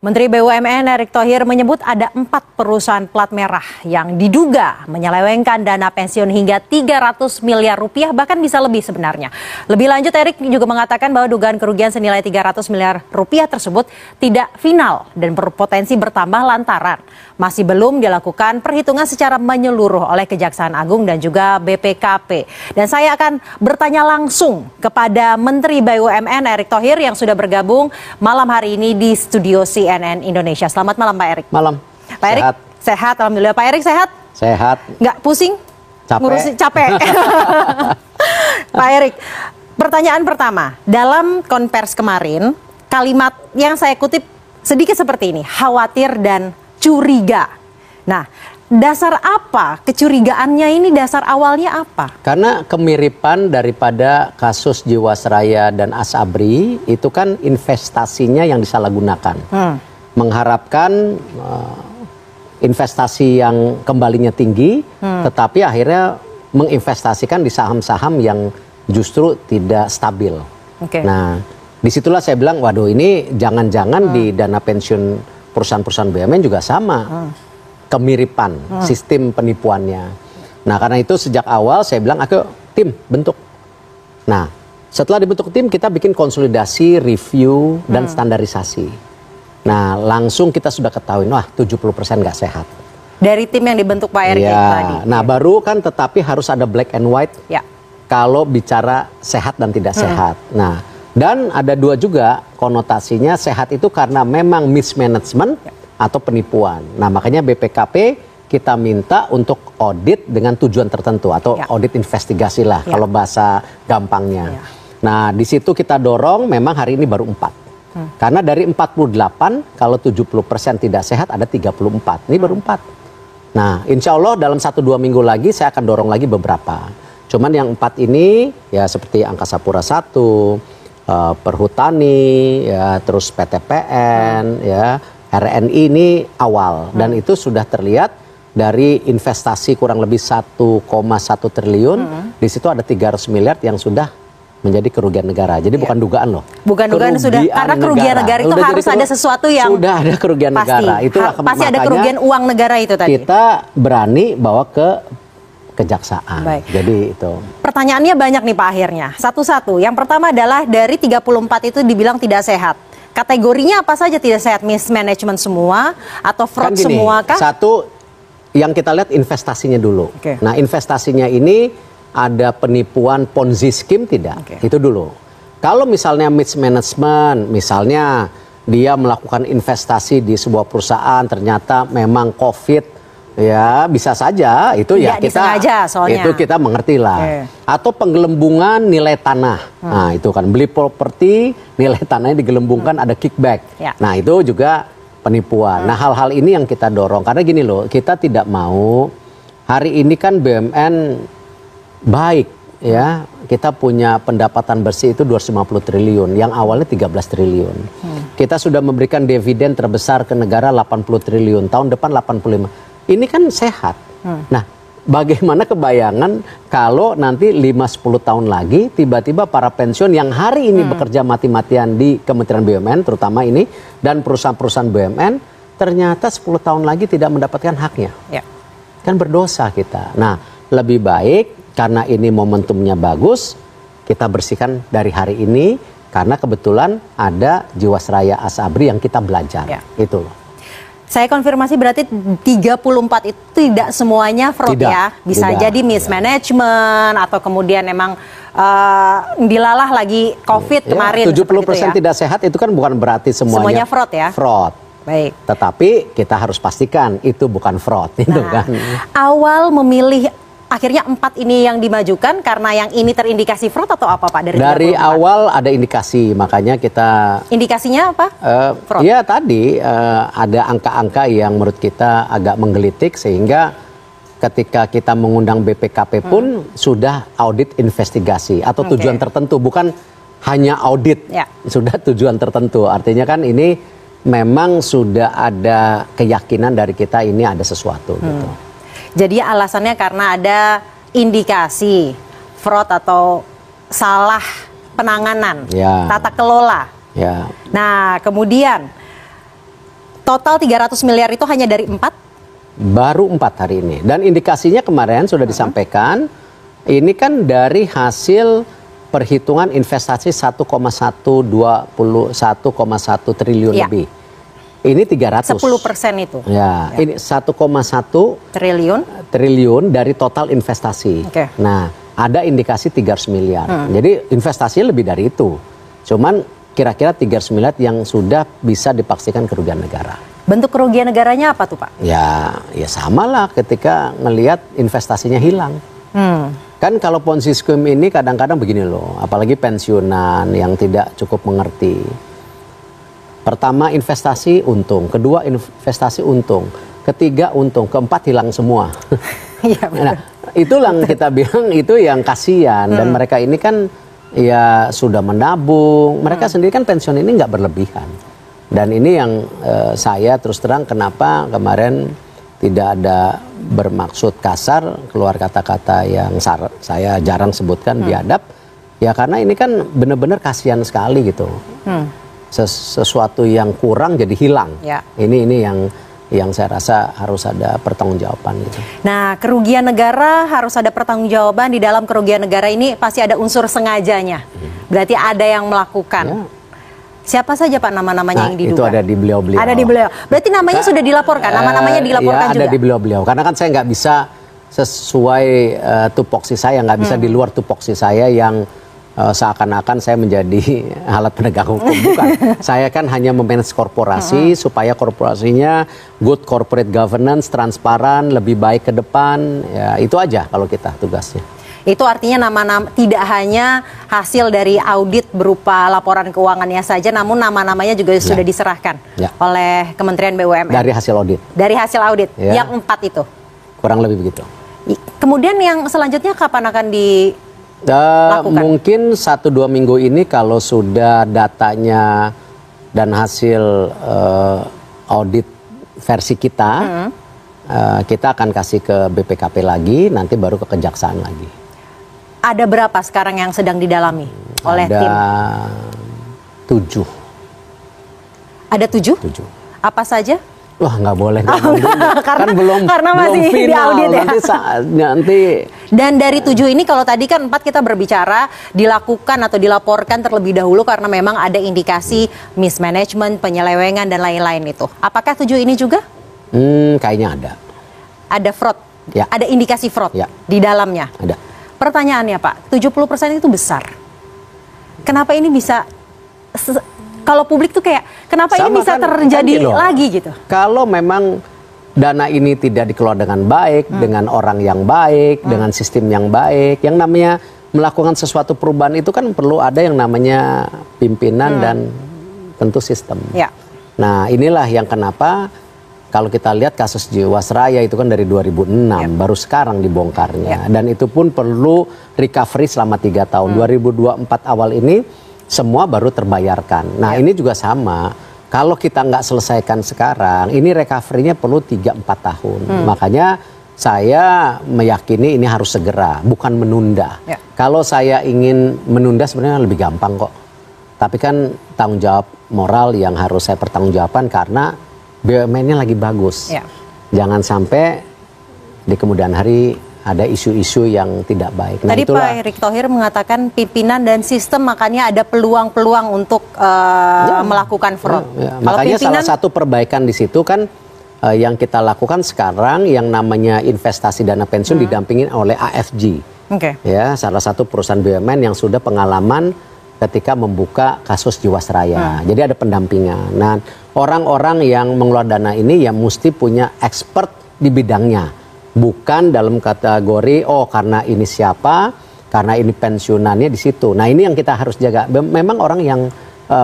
Menteri BUMN Erick Thohir menyebut ada 4 perusahaan plat merah yang diduga menyelewengkan dana pensiun hingga 300 miliar rupiah, bahkan bisa lebih sebenarnya. Lebih lanjut, Erick juga mengatakan bahwa dugaan kerugian senilai 300 miliar rupiah tersebut tidak final dan berpotensi bertambah lantaran masih belum dilakukan perhitungan secara menyeluruh oleh Kejaksaan Agung dan juga BPKP. Dan saya akan bertanya langsung kepada Menteri BUMN Erick Thohir yang sudah bergabung malam hari ini di studio CNN Indonesia. Selamat malam Pak Erick. Malam. Pak Erick, sehat alhamdulillah. Pak Erick sehat? Sehat. Nggak pusing? Capek. Ngurusin capek. Pak Erick, pertanyaan pertama. Dalam konvers kemarin, kalimat yang saya kutip sedikit seperti ini, khawatir dan curiga. Nah, dasar apa kecurigaannya ini, dasar awalnya apa? Karena kemiripan daripada kasus Jiwasraya dan Asabri itu kan investasinya yang disalahgunakan. Mengharapkan investasi yang kembalinya tinggi, tetapi akhirnya menginvestasikan di saham-saham yang justru tidak stabil. Nah, disitulah saya bilang, waduh ini jangan-jangan di dana pensiun perusahaan-perusahaan BUMN juga sama. Kemiripan sistem penipuannya. Nah, karena itu sejak awal saya bilang, ayo tim bentuk. Nah, setelah dibentuk tim, kita bikin konsolidasi, review, dan standarisasi. Nah, langsung kita sudah ketahui, wah 70% nggak sehat. Dari tim yang dibentuk Pak Erick tadi. Nah, baru kan tetapi harus ada black and white kalau bicara sehat dan tidak sehat. Nah, dan ada dua juga konotasinya, sehat itu karena memang mismanagement atau penipuan. Nah, makanya BPKP kita minta untuk audit dengan tujuan tertentu atau audit investigasi lah kalau bahasa gampangnya. Nah, di situ kita dorong, memang hari ini baru 4. Karena dari 48 kalau 70% tidak sehat ada 34. Ini baru 4. Nah, insya Allah dalam 1-2 minggu lagi saya akan dorong lagi beberapa. Cuman yang 4 ini ya seperti Angkasa Pura I, Perhutani, ya terus PTPN, ya RNI ini awal, dan itu sudah terlihat dari investasi kurang lebih 1,1 triliun. Di situ ada 300 miliar yang sudah menjadi kerugian negara. Jadi bukan dugaan loh. Bukan dugaan sudah, karena kerugian negara itu udah harus ada sesuatu yang sudah ada kerugian pasti, negara. Itulah pasti ada kerugian uang negara itu tadi. Kita berani bawa ke Kejaksaan. Baik. Jadi itu. Pertanyaannya banyak nih Pak akhirnya. Satu-satu. Yang pertama adalah dari 34 itu dibilang tidak sehat. Kategorinya apa saja tidak sehat? Mismanagement semua atau fraud kan gini, semua kah? Satu yang kita lihat investasinya dulu. Nah, investasinya ini ada penipuan Ponzi scheme tidak? Itu dulu. Kalau misalnya mismanagement, misalnya dia melakukan investasi di sebuah perusahaan ternyata memang COVID, ya bisa saja itu ya kita itu kita mengerti lah. Atau penggelembungan nilai tanah. Nah, itu kan beli properti, nilai tanahnya digelembungkan, ada kickback. Nah, itu juga penipuan. Nah, hal-hal ini yang kita dorong karena gini loh, kita tidak mau hari ini kan BUMN baik ya. Kita punya pendapatan bersih itu 250 triliun, yang awalnya 13 triliun. Kita sudah memberikan dividen terbesar ke negara 80 triliun, tahun depan 85. Ini kan sehat. Nah, bagaimana kebayangan kalau nanti 5-10 tahun lagi tiba-tiba para pensiun yang hari ini bekerja mati-matian di Kementerian BUMN terutama ini dan perusahaan-perusahaan BUMN ternyata 10 tahun lagi tidak mendapatkan haknya. Kan berdosa kita. Nah, lebih baik karena ini momentumnya bagus, kita bersihkan dari hari ini karena kebetulan ada Jiwasraya Asabri yang kita belajar. Itu loh. Saya konfirmasi berarti 34 itu tidak semuanya fraud ya. Bisa jadi mismanagement atau kemudian memang dilalah lagi COVID kemarin. 70% tidak sehat itu kan bukan berarti semuanya fraud ya. Fraud. Baik. Tetapi kita harus pastikan itu bukan fraud. Itu kan. Awal memilih akhirnya 4 ini yang dimajukan karena yang ini terindikasi fraud atau apa Pak? Dari awal ada indikasi, makanya kita... Indikasinya apa? Fraud? Ya tadi ada angka-angka yang menurut kita agak menggelitik sehingga ketika kita mengundang BPKP pun sudah audit investigasi atau tujuan tertentu, bukan hanya audit, sudah tujuan tertentu. Artinya kan ini memang sudah ada keyakinan dari kita ini ada sesuatu gitu. Jadi alasannya karena ada indikasi fraud atau salah penanganan, tata kelola. Nah, kemudian Total 300 miliar itu hanya dari 4? Baru 4 hari ini. Dan indikasinya kemarin sudah disampaikan, ini kan dari hasil perhitungan investasi 1,1 triliun lebih. Ini 300. 10% itu. Ya, ini 1,1 triliun dari total investasi. Nah, ada indikasi 300 miliar. Jadi investasinya lebih dari itu. Cuman kira-kira 300 miliar yang sudah bisa dipastikan kerugian negara. Bentuk kerugian negaranya apa tuh, Pak? Ya sama lah ketika ngelihat investasinya hilang. Kan kalau Ponzi scheme ini kadang-kadang begini loh, apalagi pensiunan yang tidak cukup mengerti. Pertama investasi untung, kedua investasi untung, ketiga untung, keempat hilang semua. Nah, itulah kita bilang itu yang kasihan. Dan mereka ini kan ya sudah menabung, mereka sendiri kan pensiun ini nggak berlebihan. Dan ini yang saya terus terang kenapa kemarin tidak ada bermaksud kasar, keluar kata-kata yang saya jarang sebutkan biadab, ya karena ini kan benar-benar kasihan sekali gitu. Sesuatu yang kurang jadi hilang. Ini yang saya rasa harus ada pertanggungjawaban gitu. Nah, kerugian negara harus ada pertanggungjawaban. Di dalam kerugian negara ini pasti ada unsur sengajanya. Berarti ada yang melakukan. Siapa saja Pak nama-namanya yang diduga? Itu ada di beliau-beliau. Ada di beliau. Berarti namanya sudah dilaporkan, nama-namanya dilaporkan juga? Ada di beliau-beliau. Karena kan saya nggak bisa sesuai tupoksi saya, nggak bisa di luar tupoksi saya yang seakan-akan saya menjadi alat penegak hukum. Bukan. Saya kan hanya memanage korporasi supaya korporasinya good corporate governance, transparan, lebih baik ke depan. Ya, itu aja kalau kita tugasnya. Itu artinya nama-nama tidak hanya hasil dari audit berupa laporan keuangannya saja, namun nama-namanya juga sudah diserahkan oleh Kementerian BUMN. Dari hasil audit. Dari hasil audit, yang 4 itu. Kurang lebih begitu. Kemudian yang selanjutnya kapan akan dilakukan? Mungkin 1-2 minggu ini kalau sudah datanya dan hasil audit versi kita, kita akan kasih ke BPKP lagi, nanti baru ke Kejaksaan lagi. Ada berapa sekarang yang sedang didalami oleh tim? Ada 7. Ada 7? 7. Apa saja? Wah, nggak boleh. Kan karena masih final, di audit ya. Nanti. Dan dari 7 ini kalau tadi kan 4 kita berbicara dilakukan atau dilaporkan terlebih dahulu karena memang ada indikasi mismanagement, penyelewengan dan lain-lain itu. Apakah 7 ini juga? Kayaknya ada. Ada fraud? Ya. Ada indikasi fraud di dalamnya? Ada. Pertanyaannya Pak, 70% itu besar. Kenapa ini bisa, kalau publik tuh kayak, kenapa ini bisa terjadi lagi gitu? Kalau memang dana ini tidak dikelola dengan baik, dengan orang yang baik, dengan sistem yang baik, yang namanya melakukan sesuatu perubahan itu kan perlu ada yang namanya pimpinan dan tentu sistem. Nah, inilah yang kenapa kalau kita lihat kasus Jiwasraya itu kan dari 2006, baru sekarang dibongkarnya. Dan itu pun perlu recovery selama 3 tahun. 2024 awal ini semua baru terbayarkan. Nah ini juga sama, kalau kita nggak selesaikan sekarang, ini recovery-nya perlu 3-4 tahun. Makanya saya meyakini ini harus segera, bukan menunda. Kalau saya ingin menunda sebenarnya lebih gampang kok. Tapi kan tanggung jawab moral yang harus saya pertanggungjawabkan karena BUMN-nya lagi bagus. Jangan sampai di kemudian hari ada isu-isu yang tidak baik. Nah, tadi Pak Erick Thohir mengatakan pimpinan dan sistem makanya ada peluang-peluang untuk melakukan fraud. Makanya salah satu perbaikan di situ kan yang kita lakukan sekarang yang namanya investasi dana pensiun didampingin oleh AFG. Ya, salah satu perusahaan BUMN yang sudah pengalaman ketika membuka kasus Jiwasraya. Jadi ada pendampingan. Nah, orang-orang yang mengelola dana ini ya mesti punya expert di bidangnya. Bukan dalam kategori, oh karena ini siapa, karena ini pensiunannya di situ. Nah ini yang kita harus jaga. Memang orang yang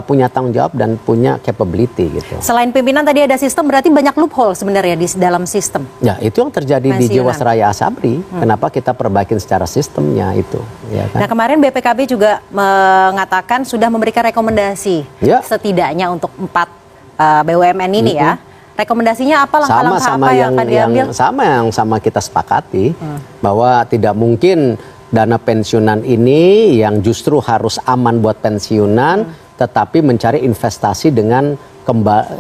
punya tanggung jawab dan punya capability gitu. Selain pimpinan tadi ada sistem, berarti banyak loophole sebenarnya di dalam sistem. Ya itu yang terjadi di Jiwasraya Asabri. Kenapa kita perbaikin secara sistemnya itu. Ya kan? Nah kemarin BPKB juga mengatakan sudah memberikan rekomendasi setidaknya untuk 4 BUMN ini ya. Rekomendasinya apa, langkah-langkah apa yang akan diambil? Sama kita sepakati bahwa tidak mungkin dana pensiunan ini yang justru harus aman buat pensiunan tetapi mencari investasi dengan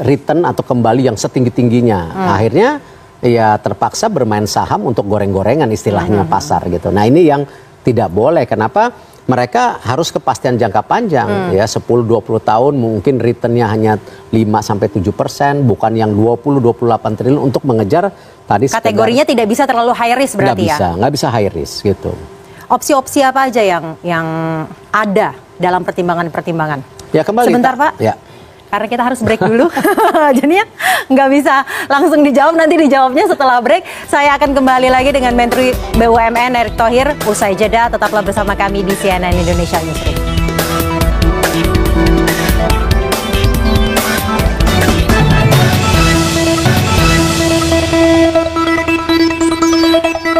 return atau kembali yang setinggi-tingginya. Akhirnya ya terpaksa bermain saham untuk goreng-gorengan istilahnya pasar gitu. Nah ini yang tidak boleh. Kenapa? Mereka harus kepastian jangka panjang ya 10-20 tahun mungkin returnnya hanya 5-7%, bukan yang 20-28 triliun untuk mengejar tadi. Kategorinya tidak bisa terlalu high risk berarti ya? Nggak bisa high risk gitu. Opsi-opsi apa aja yang ada dalam pertimbangan-pertimbangan? Ya kembali. Sebentar Pak. Ya. Karena kita harus break dulu, jadinya nggak bisa langsung dijawab, nanti dijawabnya setelah break. Saya akan kembali lagi dengan Menteri BUMN Erick Thohir usai jeda. Tetaplah bersama kami di CNN Indonesia Newsroom.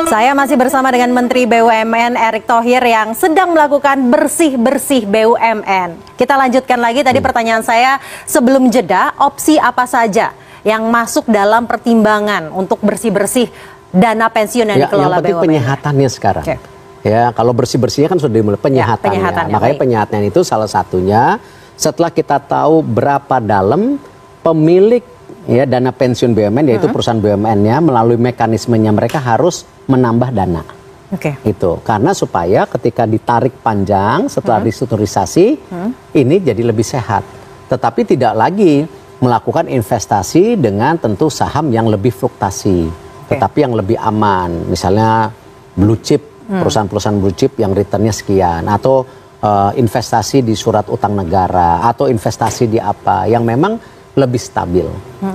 Saya masih bersama dengan Menteri BUMN Erick Thohir yang sedang melakukan bersih-bersih BUMN. Kita lanjutkan lagi tadi pertanyaan saya sebelum jeda, opsi apa saja yang masuk dalam pertimbangan untuk bersih-bersih dana pensiun yang dikelola BUMN? Yang penting penyehatannya sekarang. Okay. Ya, kalau bersih-bersihnya kan sudah dimulai penyehatannya. Makanya penyehatan itu salah satunya setelah kita tahu berapa dalam pemilik ya dana pensiun BUMN, yaitu perusahaan BUMN-nya melalui mekanismenya mereka harus menambah dana. Itu karena supaya ketika ditarik panjang setelah restrukturisasi ini jadi lebih sehat. Tetapi tidak lagi melakukan investasi dengan tentu saham yang lebih fluktuasi, tetapi yang lebih aman. Misalnya blue chip, perusahaan-perusahaan blue chip yang returnnya sekian, atau investasi di surat utang negara, atau investasi di apa yang memang lebih stabil,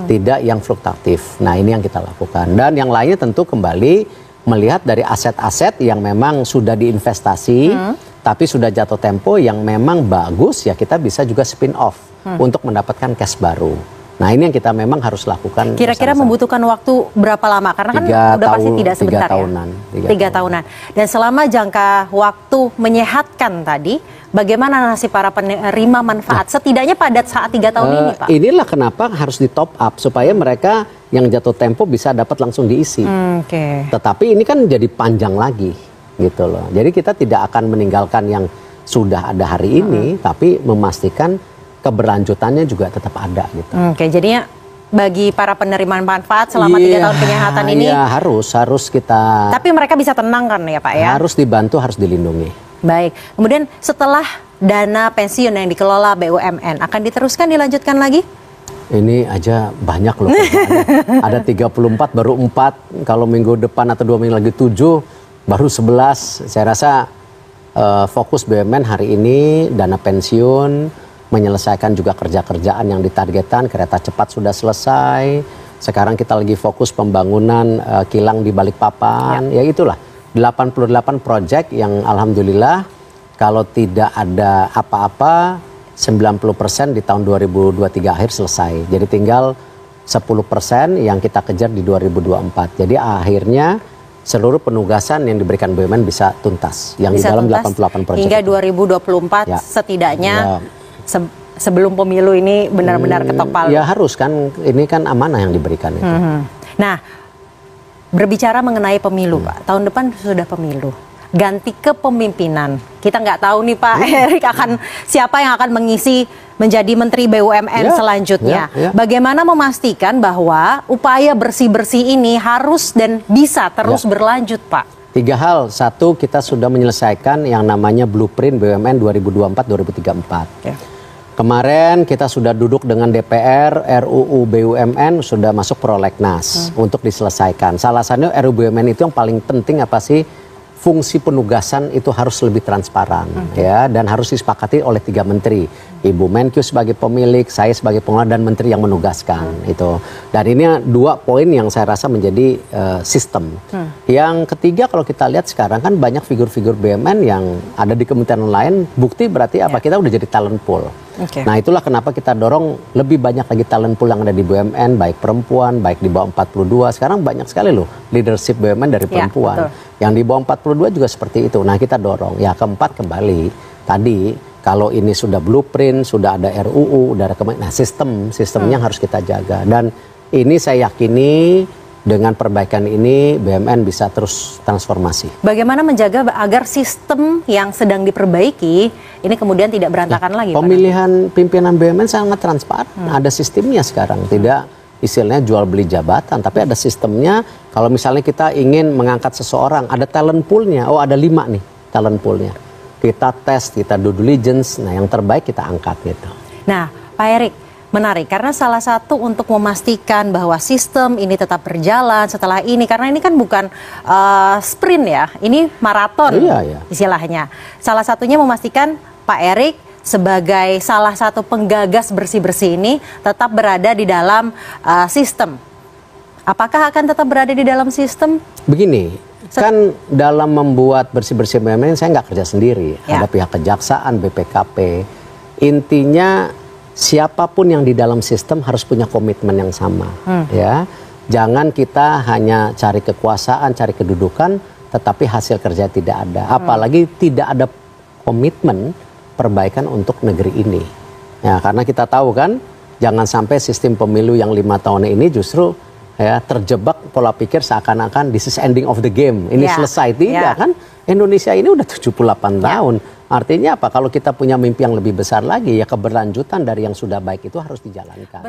tidak yang fluktuatif. Nah ini yang kita lakukan. Dan yang lainnya tentu kembali melihat dari aset-aset yang memang sudah diinvestasi, tapi sudah jatuh tempo yang memang bagus, ya kita bisa juga spin off untuk mendapatkan cash baru. Nah ini yang kita memang harus lakukan. Kira-kira membutuhkan waktu berapa lama? Karena kan udah pasti tidak sebentar 3 tahunan, ya. 3 tahunan. Dan selama jangka waktu menyehatkan tadi, bagaimana nasib para penerima manfaat? Setidaknya pada saat 3 tahun ini Pak. Inilah kenapa harus di top up supaya mereka yang jatuh tempo bisa dapat langsung diisi. Tetapi ini kan jadi panjang lagi gitu loh. Jadi kita tidak akan meninggalkan yang sudah ada hari ini, tapi memastikan keberlanjutannya juga tetap ada gitu. Jadinya bagi para penerima manfaat selama 3 tahun penyehatan ini. Iya harus kita. Tapi mereka bisa tenang kan ya Pak ya? Harus dibantu, harus dilindungi. Baik, kemudian setelah dana pensiun yang dikelola BUMN akan diteruskan dilanjutkan lagi? Ini aja banyak loh. Ada 34 baru 4, kalau minggu depan atau 2 minggu lagi 7 baru 11. Saya rasa fokus BUMN hari ini dana pensiun, menyelesaikan juga kerja-kerjaan yang ditargetkan, kereta cepat sudah selesai. Sekarang kita lagi fokus pembangunan kilang di Balikpapan. Ya itulah 88 proyek yang alhamdulillah kalau tidak ada apa-apa 90% di tahun 2023 akhir selesai. Jadi tinggal 10% yang kita kejar di 2024. Jadi akhirnya seluruh penugasan yang diberikan BUMN bisa tuntas. Yang bisa di dalam 88 proyek hingga 2024 setidaknya. Sebelum pemilu ini benar-benar ketok palu. Ya harus kan, ini kan amanah yang diberikan itu. Nah, berbicara mengenai pemilu Pak, tahun depan sudah pemilu. Ganti kepemimpinan, kita nggak tahu nih Pak Erick siapa yang akan mengisi menjadi Menteri BUMN selanjutnya. Bagaimana memastikan bahwa upaya bersih-bersih ini harus dan bisa terus berlanjut Pak? 3 hal. 1, kita sudah menyelesaikan yang namanya blueprint BUMN 2024-2034. Kemarin kita sudah duduk dengan DPR, RUU BUMN sudah masuk prolegnas untuk diselesaikan. Salah satunya RUU BUMN itu yang paling penting apa sih? Fungsi penugasan itu harus lebih transparan ya, dan harus disepakati oleh 3 menteri. Ibu Menkyu sebagai pemilik, saya sebagai pengelola, dan menteri yang menugaskan itu. Dan ini 2 poin yang saya rasa menjadi sistem. Yang ketiga, kalau kita lihat sekarang kan banyak figur-figur BUMN yang ada di kementerian lain, bukti berarti apa? Kita udah jadi talent pool. Nah itulah kenapa kita dorong lebih banyak lagi talent pool yang ada di BUMN, baik perempuan, baik di bawah 42. Sekarang banyak sekali loh leadership BUMN dari perempuan. Yang di bawah 42 juga seperti itu. Nah kita dorong. Ya keempat kembali tadi, kalau ini sudah blueprint, sudah ada RUU, sudah ada sistemnya harus kita jaga. Dan ini saya yakini dengan perbaikan ini BUMN bisa terus transformasi. Bagaimana menjaga agar sistem yang sedang diperbaiki ini kemudian tidak berantakan lagi? Pemilihan pimpinan BUMN sangat transparan, ada sistemnya sekarang, tidak istilahnya jual beli jabatan, tapi ada sistemnya. Kalau misalnya kita ingin mengangkat seseorang, ada talent poolnya, oh ada 5 nih talent poolnya. Kita tes, kita due diligence, nah yang terbaik kita angkat gitu. Nah Pak Erik, menarik, karena salah satu untuk memastikan bahwa sistem ini tetap berjalan setelah ini, karena ini kan bukan sprint ya, ini maraton istilahnya. Salah satunya memastikan Pak Erik sebagai salah satu penggagas bersih-bersih ini tetap berada di dalam sistem. Apakah akan tetap berada di dalam sistem? Begini, kan dalam membuat bersih-bersih BUMN saya nggak kerja sendiri, ada pihak kejaksaan, BPKP. Intinya siapapun yang di dalam sistem harus punya komitmen yang sama, ya. Jangan kita hanya cari kekuasaan, cari kedudukan, tetapi hasil kerja tidak ada. Apalagi tidak ada komitmen perbaikan untuk negeri ini. Ya, karena kita tahu kan, jangan sampai sistem pemilu yang 5 tahun ini justru ya terjebak pola pikir seakan-akan this is ending of the game. Ini selesai, tidak kan? Indonesia ini udah 78 tahun. Artinya apa? Kalau kita punya mimpi yang lebih besar lagi, ya keberlanjutan dari yang sudah baik itu harus dijalankan.